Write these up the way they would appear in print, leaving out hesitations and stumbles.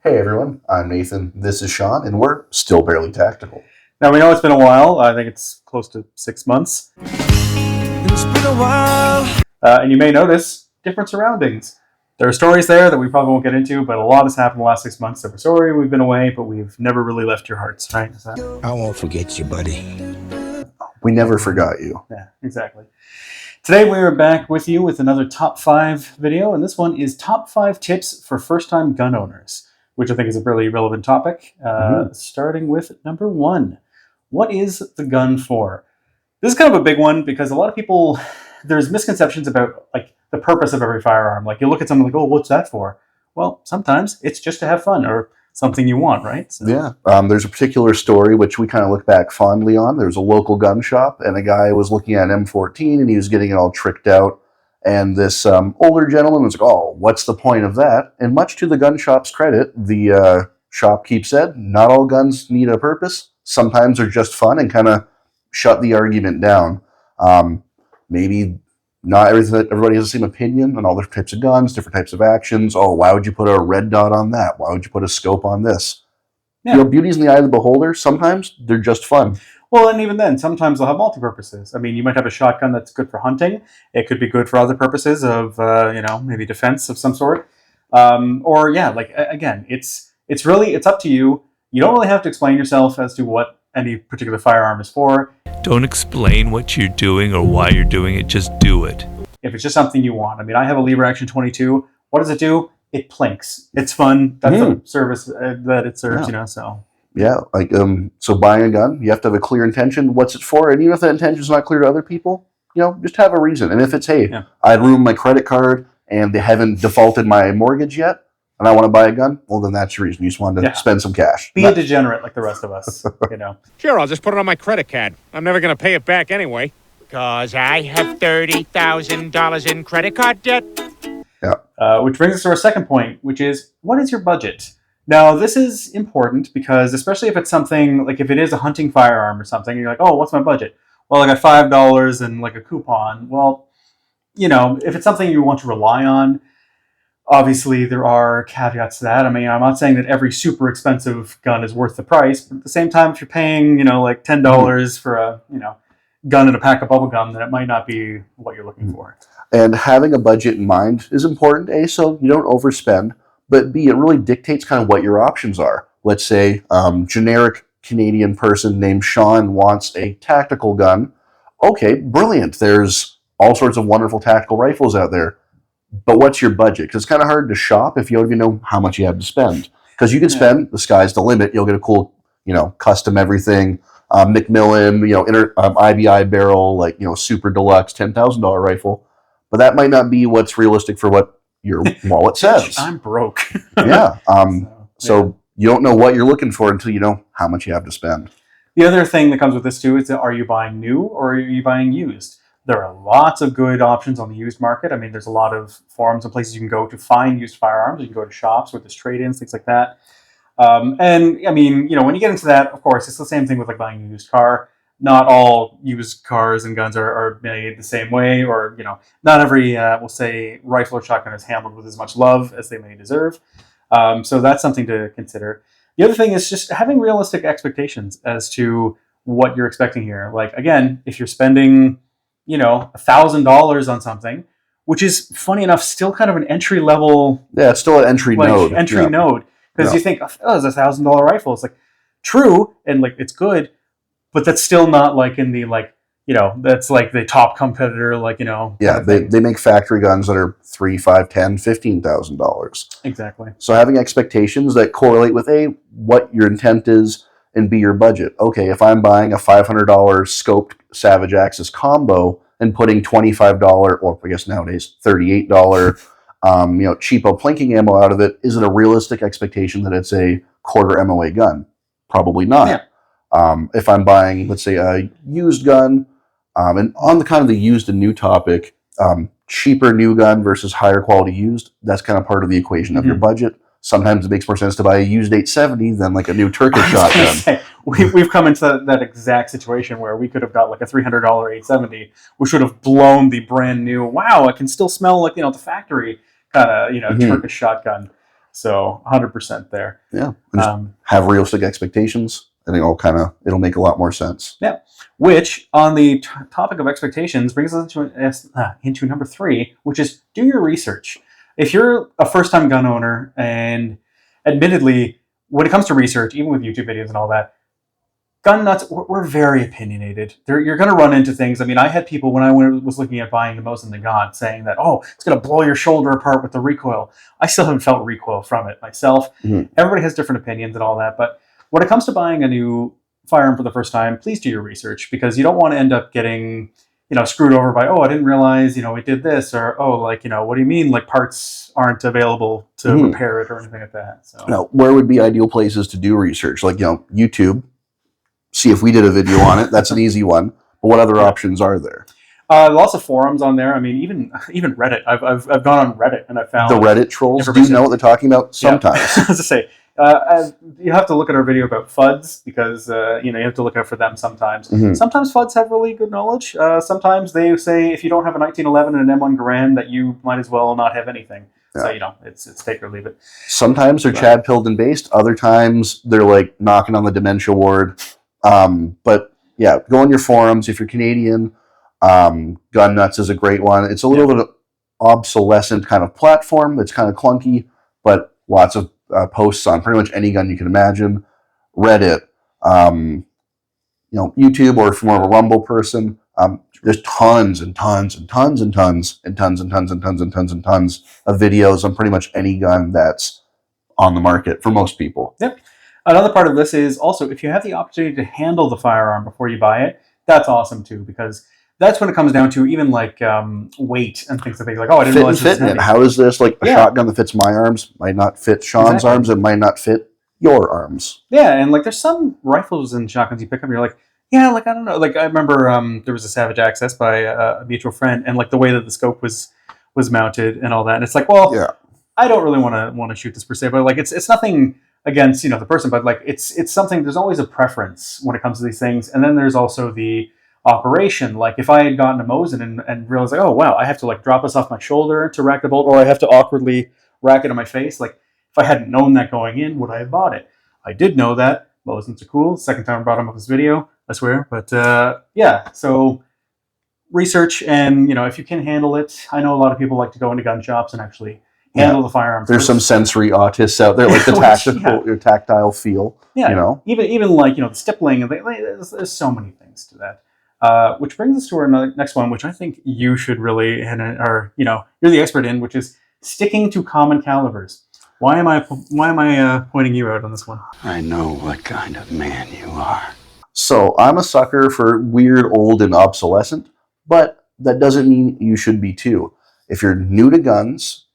Hey everyone, I'm Nathan, this is Sean, and we're still barely tactical. Now, we know it's been a while. I think it's close to 6 months. It's been a while. And you may notice different surroundings. There are stories there that we probably won't get into, but a lot has happened in the last 6 months. So we're sorry we've been away, but we've never really left your hearts, right? I won't forget you, buddy. We never forgot you. Yeah, exactly. Today we are back with you with another Top 5 video, and this one is Top 5 Tips for First-Time Gun Owners, which I think is a really relevant topic. Starting with number 1. What is the gun for? This is kind of a big one because a lot of people, there's misconceptions about like the purpose of every firearm. Like you look at something like, oh, what's that for? Well, sometimes it's just to have fun or something you want, right? So. Yeah. There's a particular story which we kind of look back fondly on. There's a local gun shop, and a guy was looking at an M14, and he was getting it all tricked out. And this older gentleman was like, oh, what's the point of that? And much to the gun shop's credit, the shopkeep said, not all guns need a purpose. Sometimes they're just fun, and kind of shut the argument down. Maybe not everybody has the same opinion on all different types of guns, different types of actions. Oh, why would you put a red dot on that? Why would you put a scope on this? Yeah. You know, beauty's in the eye of the beholder. Sometimes they're just fun. Well, and even then, sometimes they'll have multi-purposes. I mean, you might have a shotgun that's good for hunting. It could be good for other purposes of, maybe defense of some sort. Or, yeah, like, again, it's up to you. You don't really have to explain yourself as to what any particular firearm is for. Don't explain what you're doing or why you're doing it. Just do it. If it's just something you want. I mean, I have a Lever Action 22. What does it do? It plinks. It's fun. That's the service that it serves, so... Yeah, like, so buying a gun, you have to have a clear intention. What's it for? And even if that intention is not clear to other people, just have a reason. And if it's, hey, I ruined my credit card and they haven't defaulted my mortgage yet, and I want to buy a gun, well, then that's your reason. You just want to spend some cash. Be a degenerate like the rest of us, Sure, I'll just put it on my credit card. I'm never going to pay it back anyway. Because I have $30,000 in credit card debt. Yeah. Which brings us to our second point, which is, what is your budget? Now, this is important because, especially if it's something, like if it is a hunting firearm or something, you're like, oh, what's my budget? Well, I got $5 and like a coupon. Well, if it's something you want to rely on, obviously there are caveats to that. I mean, I'm not saying that every super expensive gun is worth the price, but at the same time, if you're paying, like $10 for a, gun and a pack of bubble gum, then it might not be what you're looking for. And having a budget in mind is important, A, so you don't overspend. But B, it really dictates kind of what your options are. Let's say generic Canadian person named Sean wants a tactical gun. Okay, brilliant. There's all sorts of wonderful tactical rifles out there. But what's your budget? Because it's kind of hard to shop if you don't even know how much you have to spend. Because you can spend, the sky's the limit. You'll get a cool, custom everything, Macmillan, IBI barrel, like, super deluxe $10,000 rifle. But that might not be what's realistic for what your wallet says. I'm broke. Yeah. So you don't know what you're looking for until you know how much you have to spend. The other thing that comes with this too is that, are you buying new or are you buying used? There are lots of good options on the used market. I mean, there's a lot of forums and places you can go to find used firearms. You can go to shops where there's trade-ins, things like that. And I mean, when you get into that, of course, it's the same thing with like buying a used car. Not all used cars and guns are made the same way, or, not every, we'll say, rifle or shotgun is handled with as much love as they may deserve. So that's something to consider. The other thing is just having realistic expectations as to what you're expecting here. Like, again, if you're spending, $1,000 on something, which is, funny enough, still kind of an entry level. Yeah, it's still an entry node. Node. Because you think, oh, it's a $1,000 rifle. It's like, true, and like it's good. But that's still not like in the that's like the top competitor, Yeah, they make factory guns that are $3,000, $5,000, $10,000, $15,000. Exactly. So having expectations that correlate with A, what your intent is, and B, your budget. Okay, if I'm buying a $500 scoped Savage Axis combo and putting $25, or I guess nowadays $38, cheapo plinking ammo out of it, is it a realistic expectation that it's a quarter MOA gun? Probably not. Yeah. If I'm buying, let's say, a used gun, and on the kind of the used and new topic, cheaper new gun versus higher quality used, that's kind of part of the equation of your budget. Sometimes it makes more sense to buy a used 870 than like a new Turkish shotgun. We've come into that exact situation where we could have got like a $300 870, which would have blown the brand new, wow, I can still smell like, the factory kind of, Turkish shotgun. So 100% there. Yeah. And just have realistic expectations, and it'll make a lot more sense. Yeah. Which, on the topic of expectations, brings us into number 3, which is do your research. If you're a first-time gun owner, and admittedly, when it comes to research, even with YouTube videos and all that, gun nuts, we're very opinionated. You're going to run into things. I mean, I had people when I was looking at buying the Mosin Nagant saying that, oh, it's going to blow your shoulder apart with the recoil. I still haven't felt recoil from it myself. Mhm. Everybody has different opinions and all that. But when it comes to buying a new firearm for the first time, please do your research, because you don't want to end up getting, screwed over by, oh, I didn't realize, it did this, or, oh, what do you mean, parts aren't available to repair it or anything like that. So Now, where would be ideal places to do research? YouTube. See if we did a video on it. That's an easy one. But what other options are there? lots of forums on there. I mean, even Reddit. I've gone on Reddit and I found The Reddit trolls. Do you know what they're talking about? Sometimes. Yeah. As I say, you have to look at our video about FUDs because you have to look out for them sometimes. Mhm. Sometimes FUDs have really good knowledge. Sometimes they say if you don't have a 1911 and an M1 Garand, that you might as well not have anything. Yeah. So it's take or leave it. Sometimes they're Chad Pilden based. Other times they're like knocking on the dementia ward. But yeah, go on your forums if you're Canadian. Gun Nuts is a great one. It's a little bit obsolescent kind of platform. It's kind of clunky, but lots of posts on pretty much any gun you can imagine. Reddit, YouTube, or if you're more of a Rumble person, there's tons and tons and tons and tons and tons and tons and tons and tons and tons of videos on pretty much any gun that's on the market for most people. Yep. Another part of this is also if you have the opportunity to handle the firearm before you buy it, that's awesome too, because that's when it comes down to even like weight and things like that. Like, oh, I didn't realize this was heavy. How is this like a shotgun that fits my arms might not fit Sean's arms? It might not fit your arms. Yeah, and like there's some rifles and shotguns you pick up and you're like, yeah, like I don't know. Like I remember there was a Savage Access by a mutual friend, and like the way that the scope was mounted and all that. And it's like, well, I don't really want to shoot this per se, but like it's nothing against the person, but like it's something. There's always a preference when it comes to these things, and then there's also the operation. Like if I had gotten a Mosin and realized like, oh wow, I have to like drop this off my shoulder to rack the bolt, or I have to awkwardly rack it on my face. Like if I hadn't known that going in, would I have bought it? I did know that. Mosins are cool. Second time I brought them up this video, I swear. But yeah, so research, and if you can handle it. I know a lot of people like to go into gun shops and actually handle the firearm. There's some sensory autists out there, like the your tactile feel. Yeah, even like the stippling, and there's so many things to that. Which brings us to our next one, which I think you should really, or you're the expert in, which is sticking to common calibers. Why am I pointing you out on this one? I know what kind of man you are. So I'm a sucker for weird, old, and obsolescent, but that doesn't mean you should be too. If you're new to guns,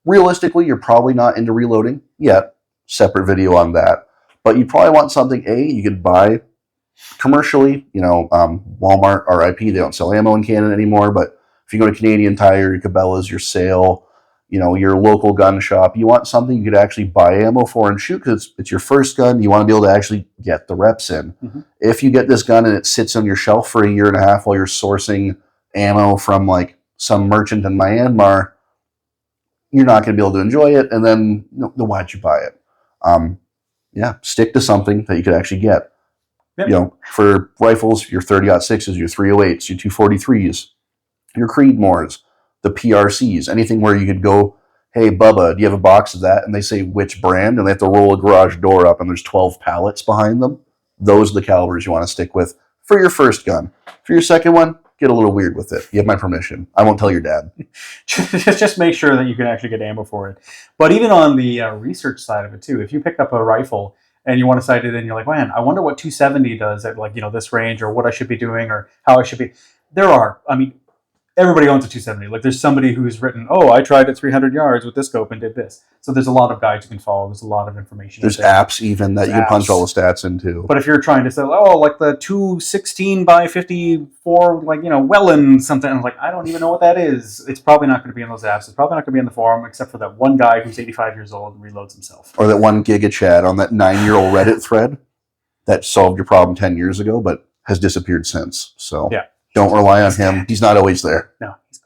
realistically, you're probably not into reloading yet. Separate video on that. But you probably want something, you could buy commercially. Walmart, RIP, they don't sell ammo in Canada anymore, but if you go to Canadian Tire, your Cabela's, your Sale, your local gun shop, you want something you could actually buy ammo for and shoot because it's your first gun. You want to be able to actually get the reps in. Mm-hmm. If you get this gun and it sits on your shelf for a year and a half while you're sourcing ammo from like some merchant in Myanmar, you're not going to be able to enjoy it. And then why'd you buy it? Stick to something that you could actually get. Yep. For rifles, your 30-06s, your 308s, your 243s, your Creedmoors, the PRCs, anything where you could go, hey, Bubba, do you have a box of that? And they say which brand, and they have to roll a garage door up, and there's 12 pallets behind them. Those are the calibers you want to stick with for your first gun. For your second one, get a little weird with it. You have my permission. I won't tell your dad. Just make sure that you can actually get ammo for it. But even on the research side of it, too, if you pick up a rifle and you want to sight it in, you're like, man, I wonder what 270 does at this range, or what I should be doing, or how I should be. Everybody owns a 270. Like there's somebody who's written, I tried at 300 yards with this scope and did this. So there's a lot of guides you can follow. There's a lot of information. There's apps even that you can punch all the stats into. But if you're trying to say, like the 216 by 54, Wellen something, I'm like, I don't even know what that is. It's probably not going to be in those apps. It's probably not going to be in the forum, except for that one guy who's 85 years old and reloads himself. Or that one Giga Chad on that 9-year-old Reddit thread that solved your problem 10 years ago, but has disappeared since. So don't rely on him. He's not always there. No, he's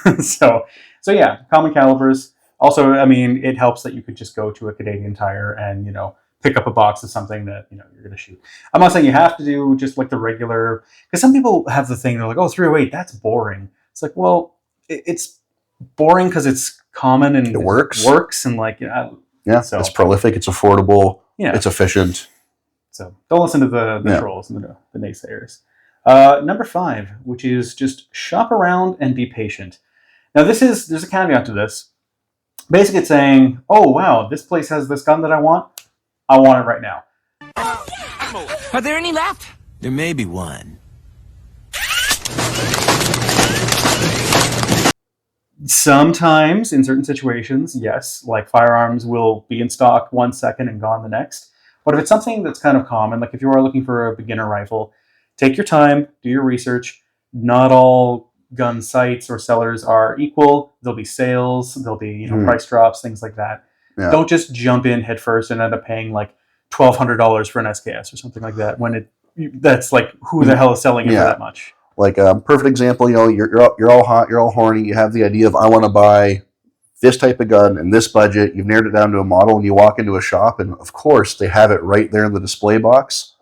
gone. so yeah, common calibers. Also, I mean, it helps that you could just go to a Canadian Tire and, pick up a box of something that, you're going to shoot. I'm not saying you have to do just like the regular, because some people have the thing, they're like, oh, 308, that's boring. It's like, well, it's boring because it's common and It works. And like, Yeah, So- it's prolific, it's affordable, yeah. it's efficient. So don't listen to the Yeah. trolls and the naysayers. Number 5, which is just shop around and be patient. Now there's a caveat to this. Basically it's saying, oh wow, this place has this gun that I want it right now. Are there any left? There may be one. Sometimes, in certain situations, yes, like firearms will be in stock 1 second and gone the next. But if it's something that's kind of common, like if you are looking for a beginner rifle, take your time, do your research. Not all gun sites or sellers are equal. There'll be sales, there'll be price drops, things like that. Yeah. Don't just jump in head first and end up paying like $1,200 for an SKS or something like that. That's like, who the hell is selling it for that much? Like a perfect example, you're all hot, you're all horny. You have the idea of I want to buy this type of gun and this budget. You've narrowed it down to a model, and you walk into a shop, and of course they have it right there in the display box.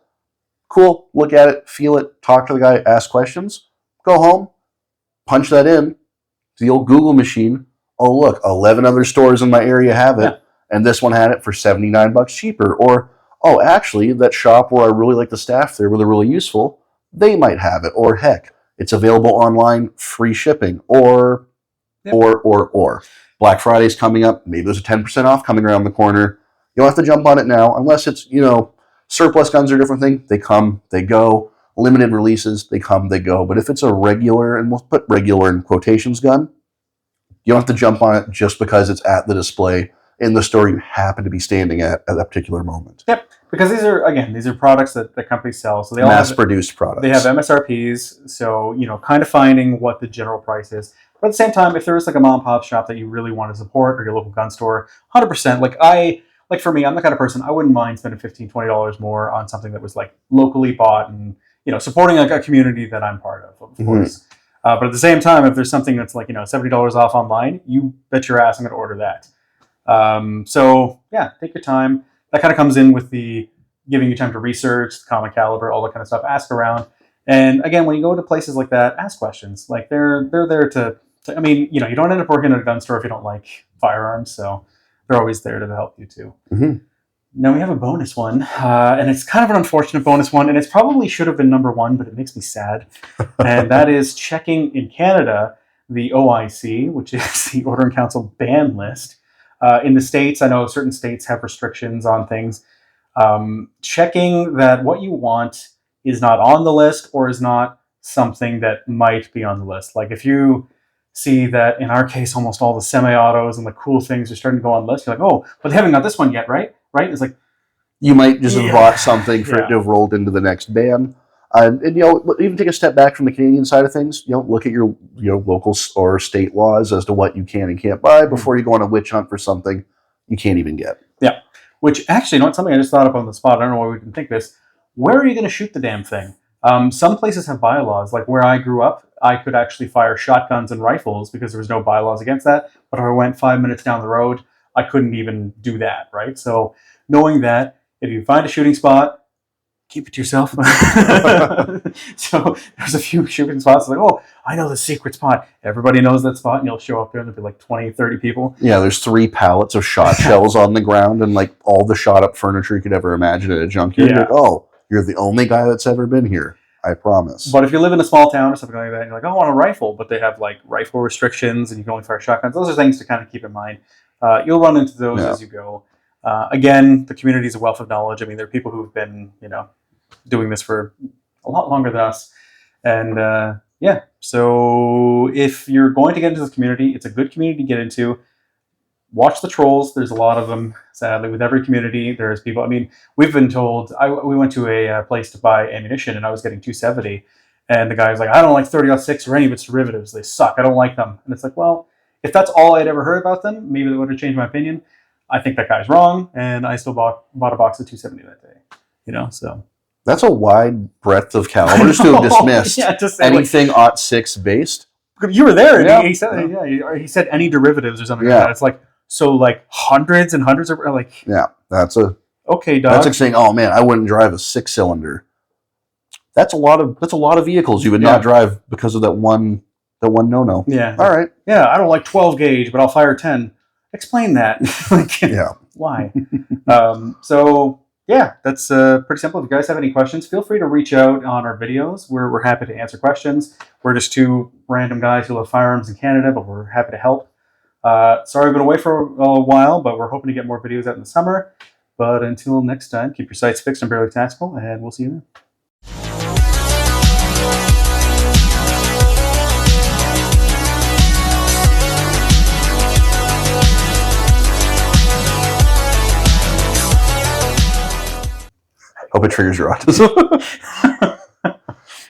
Cool. Look at it, feel it, talk to the guy, ask questions. Go home, punch that in to the old Google machine. Oh look, 11 other stores in my area have it, and this one had it for $79 cheaper. Or oh, actually, that shop where I really like the staff there, where they're really useful, they might have it. Or heck, it's available online, free shipping. Or Black Friday's coming up. Maybe there's a 10% off coming around the corner. You don't have to jump on it now, unless it's, surplus guns are a different thing. They come, they go. Limited releases, they come, they go. But if it's a regular, and we'll put regular in quotations, gun, you don't have to jump on it just because it's at the display in the store you happen to be standing at that particular moment. Yep, because these are products that the companies sell. So they all Mass-produced products. They have MSRPs, so kind of finding what the general price is. But at the same time, if there is like a mom and pop shop that you really want to support, or your local gun store, 100%. Like for me, I'm the kind of person, I wouldn't mind spending $15, $20 more on something that was like locally bought and supporting like a community that I'm part of course. But at the same time, if there's something that's like $70 off online, you bet your ass I'm going to order that. So yeah, take your time. That kind of comes in with the giving you time to research, the common caliber, all that kind of stuff. Ask around, and again, when you go to places like that, ask questions. Like they're there to I mean, you don't end up working at a gun store if you don't like firearms, so they're always there to help you too. Mm-hmm. Now we have a bonus one, and it's kind of an unfortunate bonus one, and it probably should have been number 1, but it makes me sad. And that is checking in Canada the OIC, which is the Order in Council ban list. In the States, I know certain states have restrictions on things. Checking that what you want is not on the list or is not something that might be on the list. Like if you see that, in our case, almost all the semi-autos and the cool things are starting to go on the list, you're like, oh, but they haven't got this one yet, right? Right? It's like, you might just have bought something for it to have rolled into the next ban. And even take a step back from the Canadian side of things. Look at your local or state laws as to what you can and can't buy before you go on a witch hunt for something you can't even get. Yeah. Which actually, something I just thought up on the spot. I don't know why we didn't think this. Where are you going to shoot the damn thing? Some places have bylaws. Like where I grew up, I could actually fire shotguns and rifles because there was no bylaws against that. But if I went 5 minutes down the road, I couldn't even do that, right? So knowing that, if you find a shooting spot, keep it to yourself. So there's a few shooting spots like, oh, I know the secret spot. Everybody knows that spot, and you'll show up there and there'll be like 20, 30 people. Yeah, there's 3 pallets of shot shells on the ground and like all the shot up furniture you could ever imagine at a junkyard. Yeah. Like, oh, you're the only guy that's ever been here. I promise. But if you live in a small town or something like that, and you're like, oh, I want a rifle, but they have like rifle restrictions and you can only fire shotguns. Those are things to kind of keep in mind. You'll run into those as you go. Again, the community is a wealth of knowledge. I mean, there are people who've been, doing this for a lot longer than us. And so if you're going to get into this community, it's a good community to get into. Watch the trolls. There's a lot of them, sadly. With every community, there's people. I mean, we've been told, we went to a place to buy ammunition, and I was getting $270. And the guy was like, I don't like 30-06 or any of its derivatives. They suck. I don't like them. And it's like, well, if that's all I'd ever heard about them, maybe that would have changed my opinion. I think that guy's wrong, and I still bought a box of $270 that day. So that's a wide breadth of calibers to have dismissed to say, anything .6 based. You were there, and Yeah. he said, he said any derivatives or something Yeah. like that. It's like, So like hundreds and hundreds of like, Yeah, that's okay, dog. like saying, oh man, I wouldn't drive a 6-cylinder. That's a lot of vehicles you would Yeah. not drive because of that one no. Yeah. All right. Yeah, I don't like 12 gauge, but I'll fire 10. Explain that. Like, Yeah. why? So yeah, that's pretty simple. If you guys have any questions, feel free to reach out on our videos. We're happy to answer questions. We're just two random guys who love firearms in Canada, but we're happy to help. Sorry we've been away for a while, but we're hoping to get more videos out in the summer. But until next time, keep your sights fixed on Barely Tactical, and we'll see you then. Hope it triggers your autism.